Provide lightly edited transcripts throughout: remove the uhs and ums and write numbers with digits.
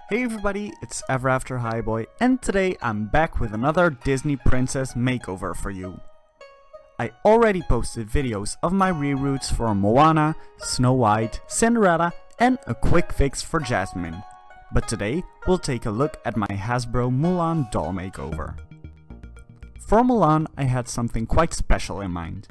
Hey everybody, it's EahBoy, and today I'm back with another Disney princess makeover for you. I already posted videos of my reroots for Moana, Snow White, Cinderella, and a quick fix for Jasmine. But today we'll take a look at my Hasbro Mulan doll makeover. For Mulan, I had something quite special in mind.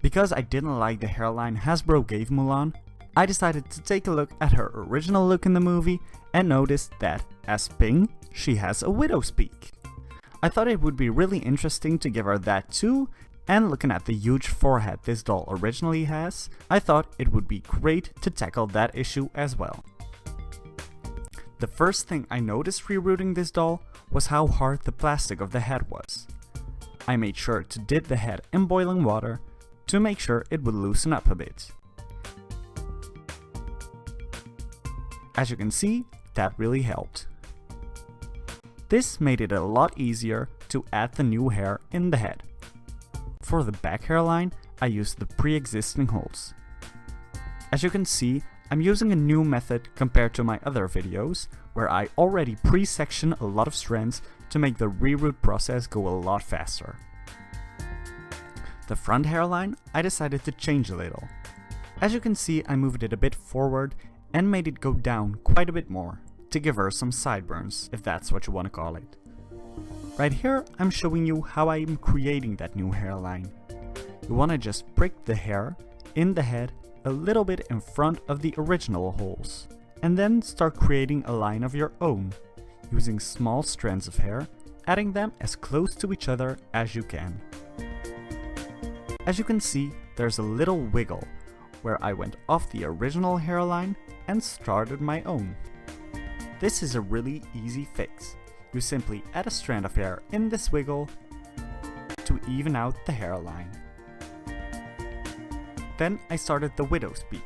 Because I didn't like the hairline Hasbro gave Mulan, I decided to take a look at her original look in the movie and noticed that, as Ping, she has a widow's peak. I thought it would be really interesting to give her that too, and looking at the huge forehead this doll originally has, I thought it would be great to tackle that issue as well. The first thing I noticed rerooting this doll was how hard the plastic of the head was. I made sure to dip the head in boiling water to make sure it would loosen up a bit. As you can see, that really helped. This made it a lot easier to add the new hair in the head. For the back hairline, I used the pre-existing holes. As you can see, I'm using a new method compared to my other videos, where I already pre-section a lot of strands to make the reroot process go a lot faster. The front hairline, I decided to change a little. As you can see, I moved it a bit forward and made it go down quite a bit more, to give her some sideburns, if that's what you want to call it. Right here, I'm showing you how I'm creating that new hairline. You want to just prick the hair in the head a little bit in front of the original holes, and then start creating a line of your own, using small strands of hair, adding them as close to each other as you can. As you can see, there's a little wiggle, where I went off the original hairline and started my own. This is a really easy fix. You simply add a strand of hair in this wiggle to even out the hairline. Then I started the widow's peak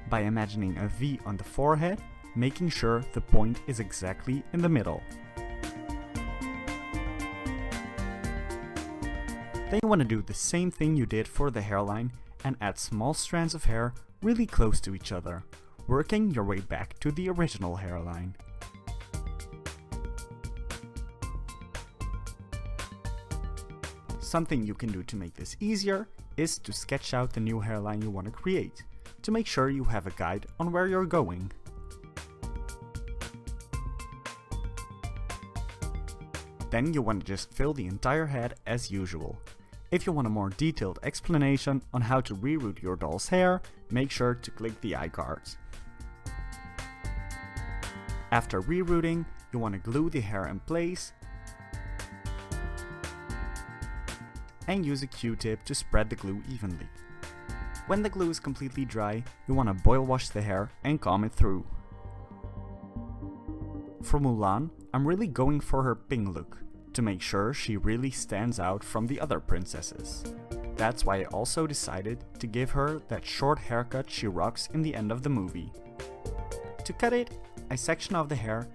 by imagining a V on the forehead, making sure the point is exactly in the middle. Then you want to do the same thing you did for the hairline and add small strands of hair really close to each other, working your way back to the original hairline. Something you can do to make this easier is to sketch out the new hairline you want to create, to make sure you have a guide on where you're going. Then you want to just fill the entire head as usual. If you want a more detailed explanation on how to reroot your doll's hair, make sure to click the iCard. After rerooting, you want to glue the hair in place and use a Q-tip to spread the glue evenly. When the glue is completely dry, you want to boil wash the hair and comb it through. For Mulan, I'm really going for her Ping look, to make sure she really stands out from the other princesses. That's why I also decided to give her that short haircut she rocks in the end of the movie. To cut it, I section off the hair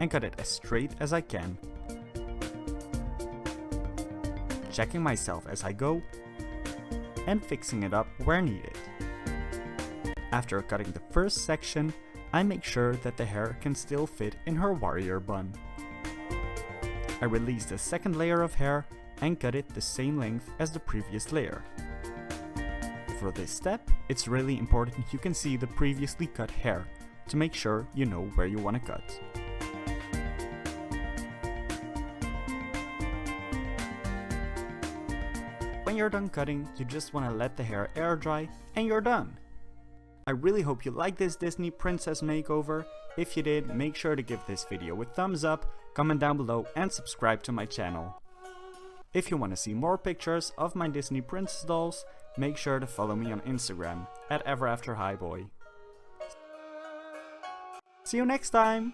and cut it as straight as I can, checking myself as I go and fixing it up where needed. After cutting the first section, I make sure that the hair can still fit in her warrior bun. I release the second layer of hair and cut it the same length as the previous layer. For this step, it's really important you can see the previously cut hair to make sure you know where you want to cut. When you're done cutting, you just want to let the hair air dry and you're done. I really hope you liked this Disney princess makeover. If you did, make sure to give this video a thumbs up, comment down below and subscribe to my channel. If you want to see more pictures of my Disney princess dolls, make sure to follow me on Instagram at EahBoy. See you next time!